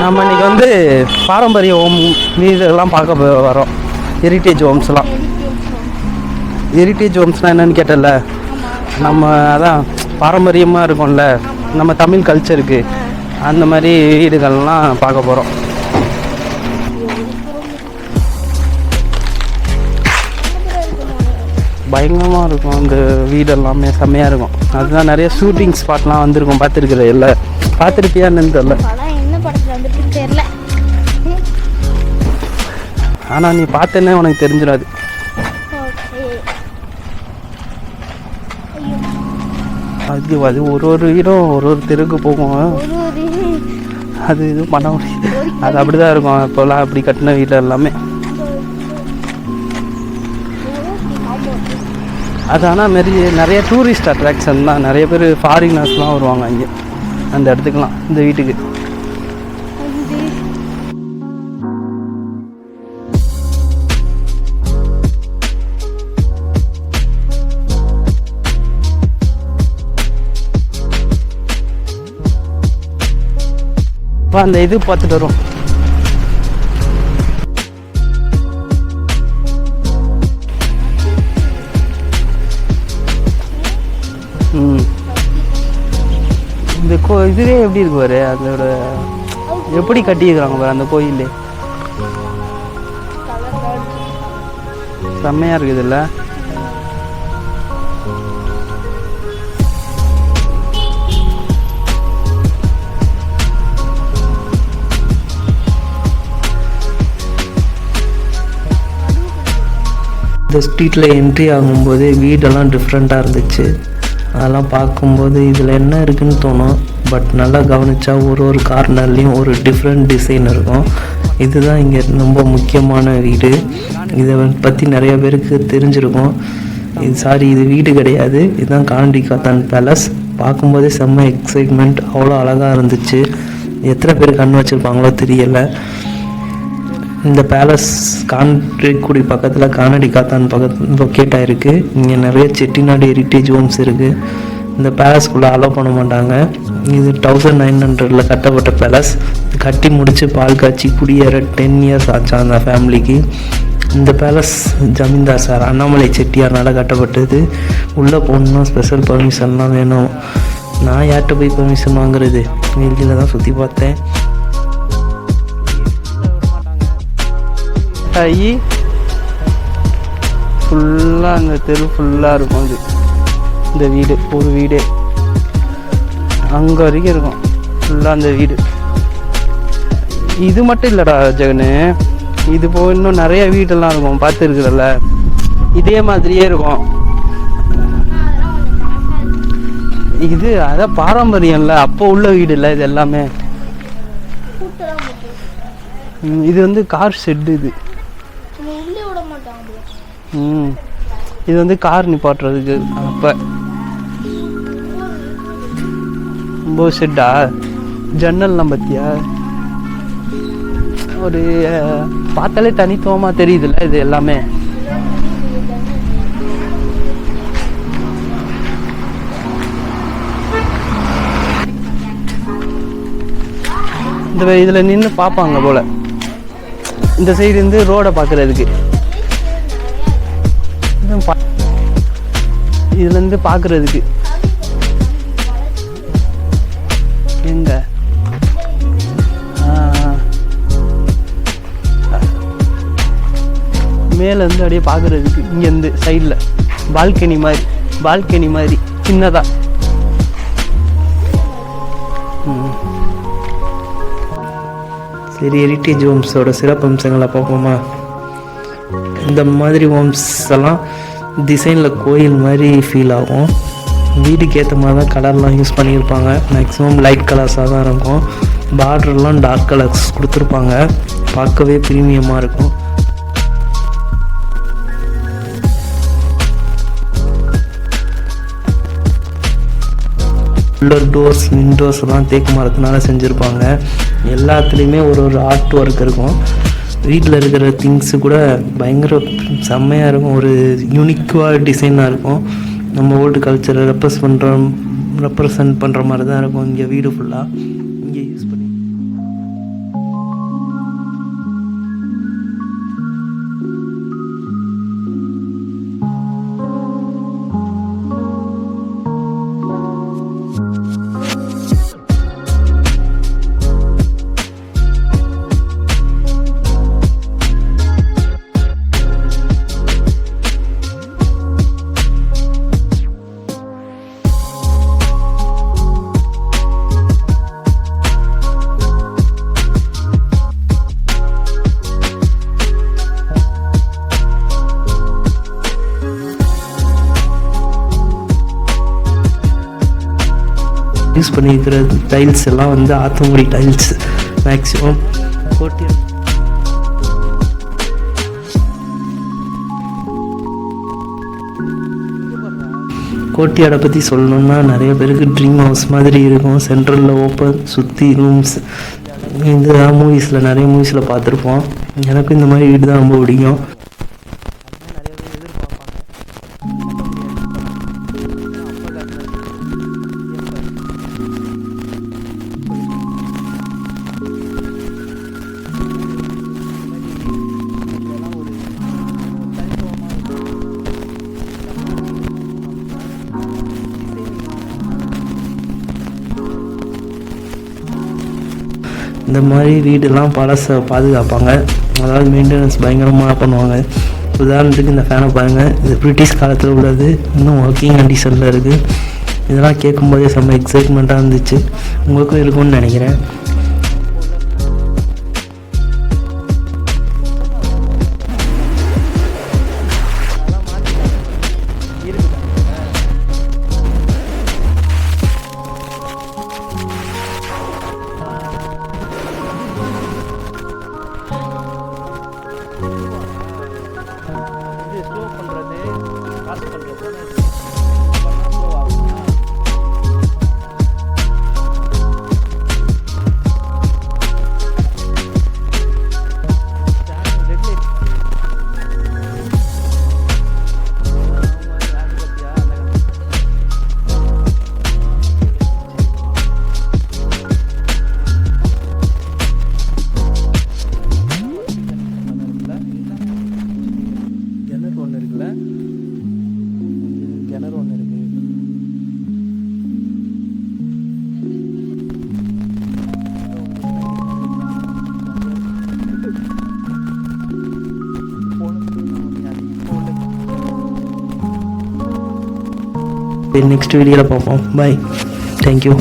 நம்ம இன்றைக்கி வந்து பாரம்பரிய ஹோம் வீடெல்லாம் பார்க்க வரோம். ஹெரிட்டேஜ் ஹோம்ஸ்லாம். ஹெரிட்டேஜ் ஹோம்ஸ்னால் என்னென்னு கேட்டல, நம்ம அதான் பாரம்பரியமாக இருக்கும்ல நம்ம தமிழ் கல்ச்சருக்கு, அந்த மாதிரி வீடுகள்லாம் பார்க்க போகிறோம். பயங்கரமாக இருக்கும் அந்த வீடு எல்லாமே, செம்மையாக இருக்கும். அதுதான் நிறைய ஷூட்டிங் ஸ்பாட்லாம் வந்திருக்கும். பார்த்துருக்குற இல்லை, பார்த்துருப்பியா என்னன்னு தெரியல, ஆனால் நீ பார்த்தேன்னே உனக்கு தெரிஞ்சிடாது. அது அது ஒரு வீடும் ஒரு தெருக்கு போகும். அது இது பண்ண முடியாது, அது அப்படி தான் இருக்கும். இப்போலாம் அப்படி கட்டின வீட்டில் எல்லாமே அது. ஆனால் நிறைய டூரிஸ்ட் அட்ராக்ஷன் தான். நிறைய பேர் ஃபாரினர்ஸ்லாம் வருவாங்க இங்கே அந்த இடத்துக்குலாம், இந்த வீட்டுக்கு. அந்த இது பார்த்துட்டு வரும். இந்த இதுவே எப்படி இருக்கு பாரு, அதோட எப்படி கட்டியிருக்கிறாங்க பாரு அந்த கோயிலே, செம்மையா இருக்குது இல்ல. இந்த ஸ்ட்ரீட்டில் என்ட்ரி ஆகும்போது வீடெல்லாம் டிஃப்ரெண்ட்டாக இருந்துச்சு. அதெல்லாம் பார்க்கும்போது இதில் என்ன இருக்குதுன்னு தோணும். பட் நல்லா கவனித்தா ஒரு கார்னர்லேயும் ஒரு டிஃப்ரெண்ட் டிசைன் இருக்கும். இதுதான் இங்கே ரொம்ப முக்கியமான வீடு. இதை பற்றி நிறைய பேருக்கு தெரிஞ்சிருக்கும். இது வீடு கிடையாது, இதுதான் கானடி காத்தான் பேலஸ். பார்க்கும்போதே செம்ம எக்ஸைட்மெண்ட், அவ்வளோ அழகாக இருந்துச்சு. எத்தனை பேர் கண் வச்சுருப்பாங்களோ தெரியலை. இந்த பேலஸ் கான்ட்ரிக்குடி பக்கத்தில் கானடி காத்தான் லொக்கேட் ஆகிருக்கு. இங்கே நிறைய செட்டிநாடு ஹெரிட்டேஜ் ஹோம்ஸ் இருக்குது. இந்த பேலஸ்குள்ளே அலோவ் பண்ண மாட்டாங்க. இது 1900 கட்டப்பட்ட பேலஸ். கட்டி முடித்து பால் காய்ச்சி குடியேற 10 இயர்ஸ் ஆச்சா அந்த ஃபேமிலிக்கு. இந்த பேலஸ் ஜமீன்தார் சார் அண்ணாமலை செட்டியார்னால் கட்டப்பட்டது. உள்ளே போகணுன்னா ஸ்பெஷல் பர்மிஷன்லாம் வேணும். நான் யார்கிட்ட போய் பர்மிஷன் வாங்குறது, வெளியில் தான் சுற்றி பார்த்தேன். ஆகி ஃபுல்லாக அந்த தெரு ஃபுல்லாக இருக்கும். அது இந்த வீடு ஒரு வீடே அங்கே வரைக்கும் இருக்கும் ஃபுல்லாக அந்த வீடு. இது மட்டும் இல்லைடா ஜெகனு, இது போக இன்னும் நிறைய வீடெல்லாம் இருக்கும். பார்த்துருக்குறல்ல, இதே மாதிரியே இருக்கும். இது அதான் பாரம்பரியம்ல, அப்போ உள்ள வீடு இல்லை இது எல்லாமே. இது வந்து கார் ஷெட்டு. இது வந்து கார் நிப்பாட்டுறதுக்கு. அப்போ ரொம்ப ஷெட்டா, ஜன்னல்லாம் பத்தியா ஒரு பார்த்தாலே தனித்துவமாக தெரியுதுல்ல இது எல்லாமே. இந்த இதில் நின்று பார்ப்பாங்க போல, இந்த சைடு இருந்து ரோடை பார்க்குறதுக்கு. இதுலேருந்து பார்க்குறதுக்கு எங்க மேலேருந்து அப்படியே பார்க்குறதுக்கு. இங்கேருந்து சைடில் பால்கனி மாதிரி சின்னதாக. சரி, ஹெரிட்டேஜ் ஹோம்ஸோட சிறப்பம்சங்களை பார்ப்போமா? இந்த மாதிரி ஹோம்ஸ் எல்லாம் டிசைனில் கோயில் மாதிரி ஃபீல் ஆகும். வீட்டுக்கு ஏற்ற மாதிரி தான் கலர்லாம் யூஸ் பண்ணியிருப்பாங்க. மேக்ஸிமம் லைட் கலர்ஸாக தான் இருக்கும். பார்டர்லாம் டார்க் கலர்ஸ் கொடுத்துருப்பாங்க. பார்க்கவே ப்ரீமியமாக இருக்கும். உள்ள டோர்ஸ் விண்டோஸ்லாம் தேக்கு மரத்தினால செஞ்சுருப்பாங்க. எல்லாத்துலேயுமே ஒரு ஆர்ட் ஒர்க் இருக்கும். வீட்டில் இருக்கிற திங்ஸு கூட பயங்கர செம்மையாக இருக்கும். ஒரு யூனிக்காக டிசைனாக இருக்கும். நம்ம ஓல்டு கல்ச்சரை ரெப்ரசன்ட் பண்ணுற மாதிரி தான் இருக்கும் இங்கே வீடு ஃபுல்லாக. இங்கே யூஸ் பண்ணி யூஸ் பண்ணியிருக்கிற டைல்ஸ் எல்லாம் வந்து ஆத்தங்குடி டைல்ஸ் மேக்ஸிமம். கோட்டியாடை பற்றி சொல்லணுன்னா நிறைய பேருக்கு ட்ரீம் ஹவுஸ் மாதிரி இருக்கும். சென்ட்ரலில் ஓப்பன், சுற்றி ரூம்ஸ். இந்த மூவிஸில் நிறைய மூவிஸில் பார்த்துருப்போம். எனக்கும் இந்த மாதிரி வீடு தான் ரொம்ப பிடிக்கும். இந்த மாதிரி வீடெல்லாம் பழசை பாதுகாப்பாங்க, அதாவது மெயின்டெனன்ஸ் பயங்கரமாக பண்ணுவாங்க. உதாரணத்துக்கு இந்த ஃபேனை பாருங்கள், இது பிரிட்டிஷ் காலத்தில் உள்ளது, இன்னும் ஒர்க்கிங் கண்டிஷனில் இருக்குது. இதெல்லாம் கேட்கும்போதே செம்ம எக்ஸைட்மெண்ட்டாக இருந்துச்சு. உங்களுக்கும் இருக்கும்னு நினைக்கிறேன். நெக்ஸ்ட் வீடியோவில் பார்ப்போம். பாய், தேங்க்யூ.